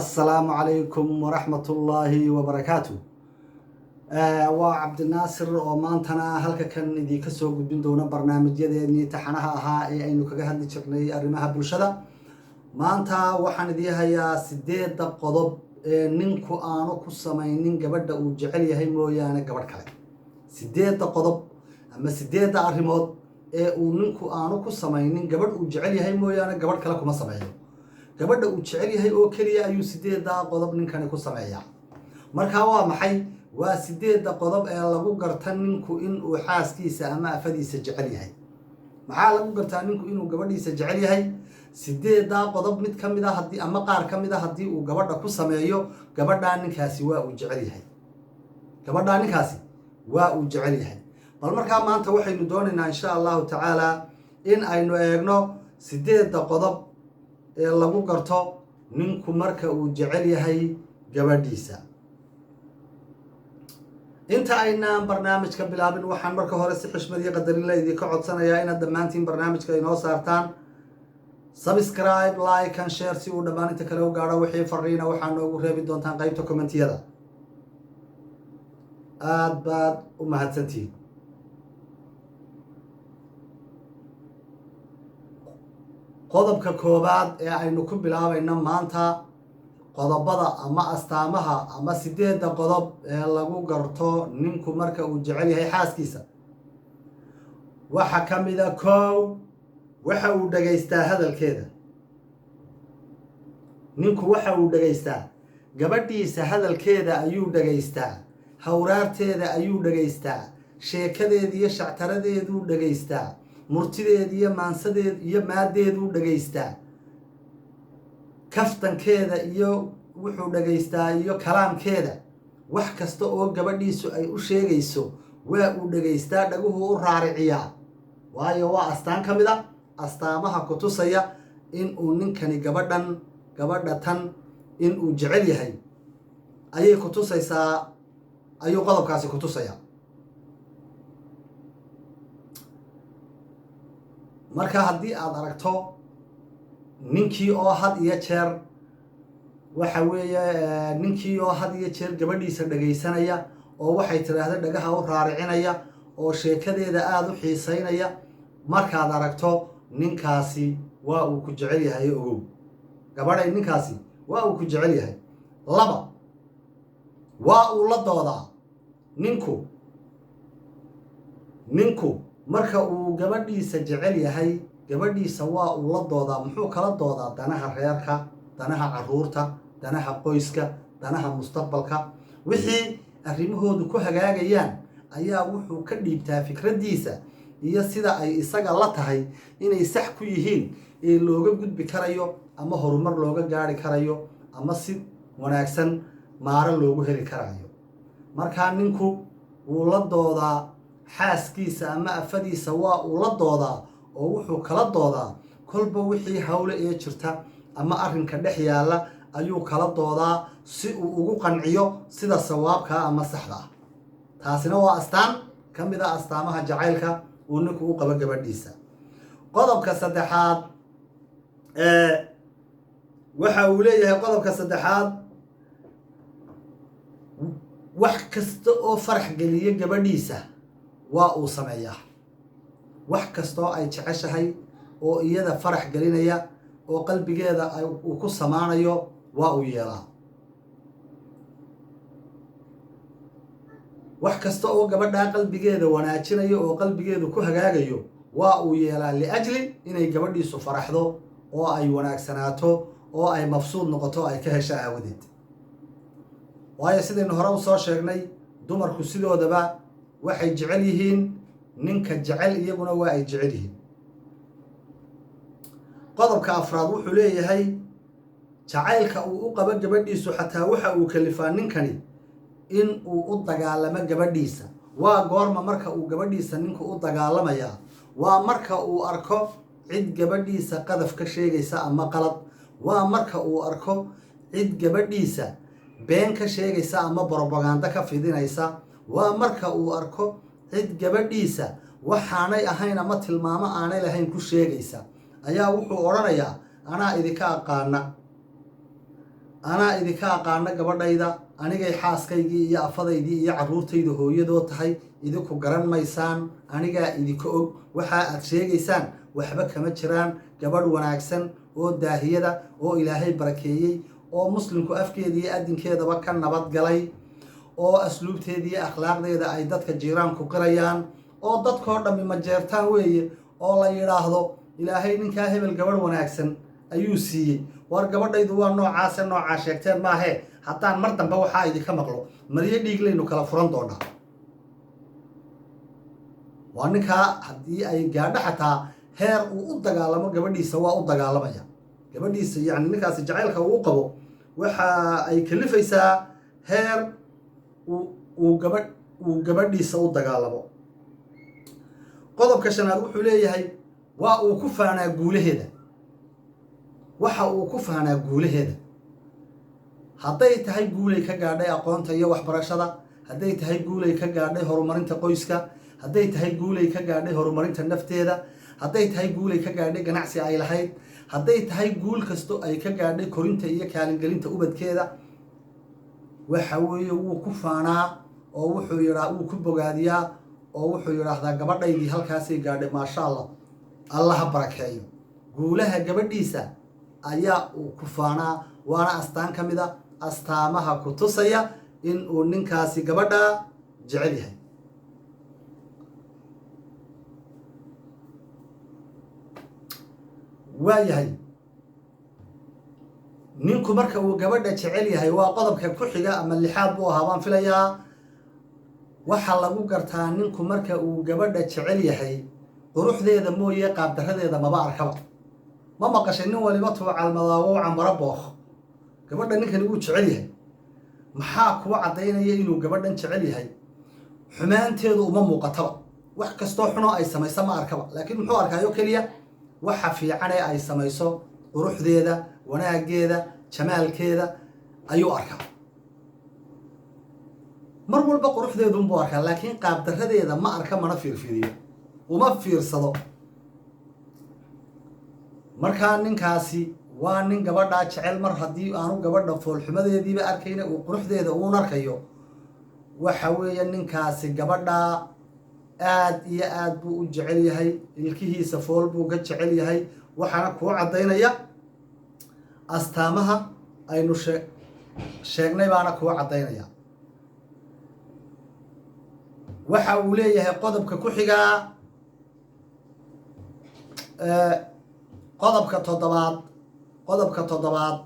السلام عليكم ورحمة الله وبركاته. وعبد الناصر ومانتنا هلك كان إذا كسوق بدون برنامج يدني تحنها ها إنه كجهد شكلي أرمها بالشدة مانتا وحن ذيها يا سديد قضب ننكو آنو كسمين جبرد وجعلي هاي مويانا جبر كله سديد قضب أما سديد أرمود وننكو آنو كسمين جبرد وجعلي هاي مويانا جبر كله كم سمعيه gabadha uu jecel yahay oo kaliya ayuu 8 qodob ninkan ku sameeyaa marka waa maxay waa 8 qodob ee lagu garta ninku in uu xaaskiisa ama afadiisa jecel yahay maxaa lagu gartaa ninku inuu gabadhiisa jecel yahay 8 qodob mid kamid ah hadii ama qaar kamid ah hadii uu gabadha ku sameeyo gabadha ninkaasi waa uu jecel yahay gabadha ninkaasi waa uu jecel yahay bal marka maanta waxaynu doonaynaa insha Allah taala in aynu eegno 8 qodob ee lagu garto ninku marka uu jecel yahay gabadhiisa inta ayna barnaamijka bilaabin waxaan marka hore si xishmad iyo qadarin la idin ka codsanayaa inaad dhammaantiin barnaamijka inoo saartaan subscribe like and share si uu dhammaan inta kale u gaaro wixii fariina waxaan noogu reebi doontaan qaybta commentiyada aad baad u mahadsantihiin qodobka koobaad ee aynu ku bilaabayna maanta qodobada ama astaamaha ama 8 qodob ee lagu garto ninku marka uu jecel yahay xaaskiisa waxa kamida koow waxa uu dhageystaa hadalkeeda ninku waxa uu dhageystaa gabadhiisa hadalkeeda ayuu dhageystaa hawraarteeda ayuu dhageystaa sheekadeeda iyo shactaradeedu dhageystaa murtideed iyo maansadeed iyo maadeedu dhageystaa kaftankeeda iyo wuxuu dhageystaa iyo kalaamkeeda wax kasta oo gabadhiisu ay u sheegayso waa uu dhageystaa dhaguhu u raariciyaa waayo waa astaan kamid ah astaamaha ku tusaya in uu ninkani gabadha tan in uu jecel yahay ayay ku tusaysaa ayuu qodobkaasi ku tusaya marka haddii aad aragto ninkii oo had iyo jeer waxa weeye ninkii oo had iyo jeer gabadhiisa dhageysanaya oo waxay tiraahdo dhagaha u raaricinaya oo sheekadeeda aad u xiiseynaya markaad aragto ninkaasi waa uu ku jecel yahay ogow gabadhay ninkaasi waa uu ku jecel yahay laba waa uu la doodaa ninku marka uu gabadhiisa jecel yahay gabadhiisa waa uu la doodaa muxuu kala doodaa danaha reerka danaha caruurta danaha qoyska danaha mustaqbalka wixii arrimahoodu ku hagaagayaan ayaa wuxuu ka dhiibtaa fikradiisa iyo sida ay isaga la tahay inay sax ku yihiin ee looga gudbi karayo ama horumar looga gaari karayo ama si wanaagsan maara loogu heli karayo marka ninku wuu la doodaa xaaskiisa ama afadiisa waa uu la doodaa oo wuxuu kala doodaa kolba wixii hawle ee jirta ama arrinka dhex yaala ayuu kala doodaa si uu ugu qanciyo sida sawaabka ama saxda ah taasina waa astaan kamid ah astaamaha jacaylka uu ninku u qabo gabadhiisa qodobka saddexaad waxa uu leeyahay qodobka saddexaad wax kasta oo farax geliya gabadhiisa waa uu sameeyaa wax kastoo ay jeceshahay oo iyada farax gelinaya oo qalbigeeda uu ku samaanayo waa uu yeelaa wax kasta oo gabadha qalbigeeda wanaajinayo oo qalbigeedu ku hagaagayo waa uu yeelaa liajli inay gabadhiisu faraxdo oo ay wanaagsanaato oo ay mafsuud noqoto ay ka hesho aawadeed waayo sidaynu hore u soo sheegnay dumarku sidoodaba waxay jecel yihiin ninka jecel iyaguna waa ay jecel yihiin qodobka afraad wuxuu leeyahay jacaylka uu u qabo gabadhiisu xataa waxa uu kalifaa ninkani in uu u dagaalamo gabadhiisa waa goorma marka uu gabadhiisa ninku u dagaalamaya waa marka uu arko cid gabadhiisa qadaf ka sheegaysa ama qalad waa marka uu arko cid gabadhiisa been ka sheegaysa ama propaganda ka fidinaysa waa marka uu arko cid gabadhiisa waxaanay ahayn ama tilmaamo aanay lahayn ku sheegaysa ayaa wuxuu oranayaa anaa idinka aqaana anaa idinka aqaana gabadhayda anigay xaaskaygii iyo afadaydii iyo carruurtayda hooyadoo tahay idinku garan maysaan anigaa idinka og waxa aad sheegaysaan waxba kama jiraan gabadh wanaagsan oo daahiyada oo ilaahay barakeeyey oo muslimku afkeeda iyo adinkeedaba ka nabad galay oo asluubteeda iyo akhlaaqdeeda ay dadka jiiraanku qirayaan oo dadkoo dhammi majeertaan weeye oo la yidhaahdo ilaahay ninkaa hebel gabadh wanaagsan ayuu siiyey war gabadhaydu waa noocaase noocaa sheegteen maahee haddaan mar dambe waxaa idinka maqlo maryo dhiiglaynu kala furan doonaa waa ninkaa haddii ay gaadho xataa heer uu u dagaalamo gabadhiisa waa u dagaalamaya gabadhiisa yacni ninkaasi jacaylka uu u qabo waxa ay kalifaysaa heer uu gabadhiisa u dagaalamo qodobka shanaad wuxuu leeyahay waa uu ku faanaa guulaheeda waxa uu ku faanaa guulaheeda hadday tahay guulay ka gaadhay aqoonta iyo waxbarashada hadday tahay guulay ka gaadhay horumarinta qoyska hadday tahay guulay ka gaadhay horumarinta nafteeda hadday tahay guulay ka gaadhay ganacsi ay lahayd hadday tahay guul kasto ay ka gaadhay korinta iyo kaalingelinta ubadkeeda waxa weeye wuu ku faanaa oo wuu ku bogaadiyaa oo wuxuu yidhaahdaa gabadhaydii halkaasay gaadhay maasha allah allaha barakeeyo guulaha gabadhiisa ayaa uu ku faanaa waana astaan ka mid a astaamaha ku tusaya in uu ninkaasi gabadha jecel yahay waayahay ninku marka uu gabadha jecel yahay waa qodobka ku xiga ama lixaad buu ahaa baan filayaa waxaa lagu gartaa ninku marka uu gabadha jecel yahay quruxdeeda mooye qaabdaradeeda maba arkaba ma maqashay nin waliba tuucalmadaawo cambaro bookh gabadha ninkani wuu jecel yahay maxaa kuwa caddaynaya inuu gabadhan jecel yahay xumaanteedu uma muuqataba wax kastoo xunoo ay samayso ma arkaba laakiin muxuu arkaayo keliya waxa fiicanee ay samayso quruxdeeda wanaaggeeda jamaalkeeda ayuu arkaa mar walba quruxdeedunbuu arkaa laakiin qaabdaradeeda ma arka mana fiirfiiriyo uma fiirsado markaa ninkaasi waa nin gabadhaa jecel mar haddii aanu gabadha foolxumadeediiba arkayna uu quruxdeeda uun arkayo waxa weeye ninkaasi gabadhaa aad iyo aad buu u jecel yahay ilkihiisa fool buu ka jecel yahay waxaana kuu caddaynaya astaamaha aynu sheegnay baana kuu caddaynaya waxa uu leeyahay qodobka ku xigaa qodobka toddobaad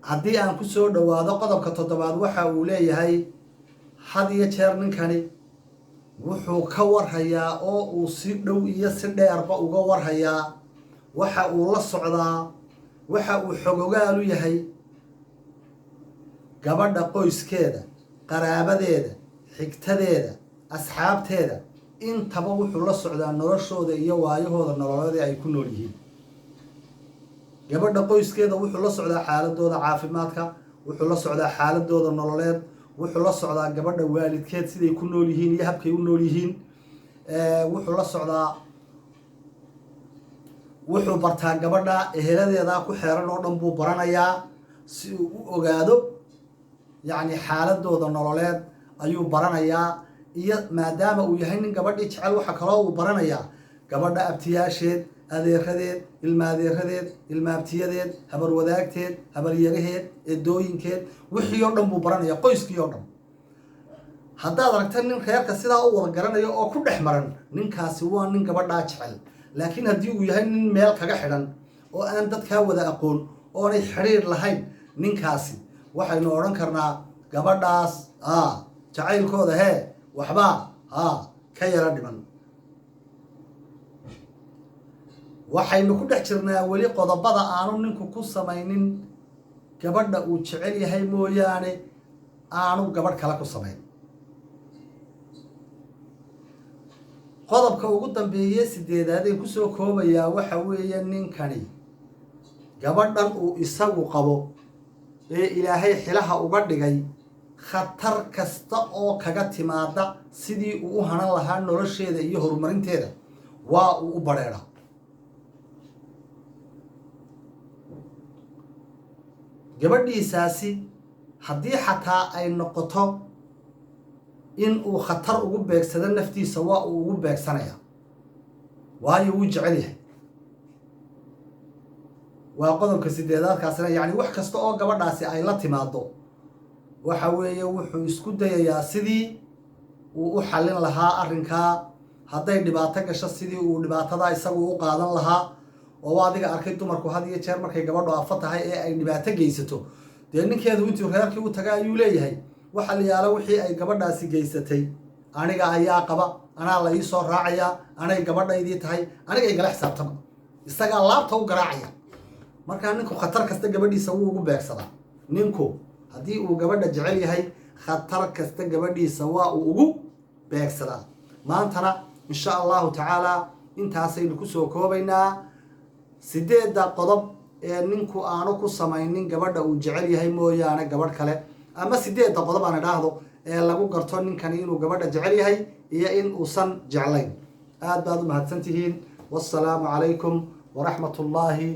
haddii aan ku soo dhowaado qodobka toddobaad waxa uu leeyahay had iyo jeer ninkani wuxuu ka warhayaa oo uu si dhow iyo si dheerba uga warhayaa waxa uu la socdaa waxa uu xogogaalu yahay gabadha qoyskeeda qaraabadeeda xigtadeeda asxaabteeda intaba wuxuu la socdaa noloshooda iyo waayahooda nololeed ay ku nool yihiin gabadha qoyskeeda wuxuu la socdaa xaaladooda caafimaadka wuxuu la socdaa xaaladooda nololeed wuxuu la socdaa gabadha waalidkeed siday ku nool yihiin iyo habkay u nool yihiin wuxuu la socdaa wuxuu bartaa gabadha eheladeeda ku xeeran oo dhan buu baranayaa si uu u ogaado yacni xaaladooda nololeed ayuu baranayaa iyo maadaama uu yahay nin gabadhii jecel waxa kaloo uu baranayaa gabadha abtiyaasheed adeeradeed ilmaadeeradeed ilmaabtiyadeed habar wadaagteed habaryaraheed eedooyinkeed wixii oo dhan buu baranayaa qoyskii oo dhan haddaad aragta nin reerka sidaa u wada garanayo oo ku dhex maran ninkaasi waa nin gabadhaa jecel laakiin haddii uu yahay nin meel kaga xidhan oo aan dadkaa wada aqoon oonay xidhiir lahayn ninkaasi waxaynu odhan karnaa gabadhaas jacaylkooda waxbaa ka yara dhiman waxaynu ku dhex jirnaa weli qodobada aanu ninku ku samaynin gabadha uu jecel yahay mooyaane aanu gabadh kale ku samayn qodobka ugu dambeeye sideedaadeen kusoo koobayaa waxa weeye ninkani gabadhan uu isagu qabo ee ilaahay xilaha uga dhigay khatar kasta oo kaga timaada sidii uu u hanan lahaa nolosheeda iyo horumarinteeda waa uu u badheedha gabadhiisaasi haddii xataa ay noqoto in uu khatar ugu beegsado naftiisa waa uu ugu beegsanaya waayo wuu jecel yahay waa qodobka sideedaadkaasina yacni wax kasta oo gabadhaasi ay la timaado waxa weeye wuxuu isku dayayaa sidii uu u xallin lahaa arrinkaa hadday dhibaato gasho sidii uu dhibaatada isagu u qaadan lahaa oo adiga arkay dumarku had iyo jeer markay gabadhu afo tahay ee ay dhibaato geysato dee ninkeedu intuu reerkii u taga ayuu leeyahay waxa la yaalo wixii ay gabadhaasi geysatay aniga ayaa qaba anaa la ii soo raacayaa anay gabadhaydii tahay aniga igala xisaabtama isagaa laabta u garaacaya markaa ninku khatar kasta gabadhiisa wuu ugu beegsadaa ninku haddii uu gabadha jecel yahay khatar kasta gabadhiisa waa uu ugu beegsadaa maantana insha allahu tacaala intaasaynu kusoo koobaynaa 8 qodob ee ninku aanu ku samaynin gabadha uu jecel yahay mooyaane gabadh kale ama 8 qodob aan idhaahdo ee lagu garto ninkani inuu gabadha jecel yahay iyo in uusan jeclayn aad baad u mahadsantihiin wassalaamu calaykum waraxmatullaahi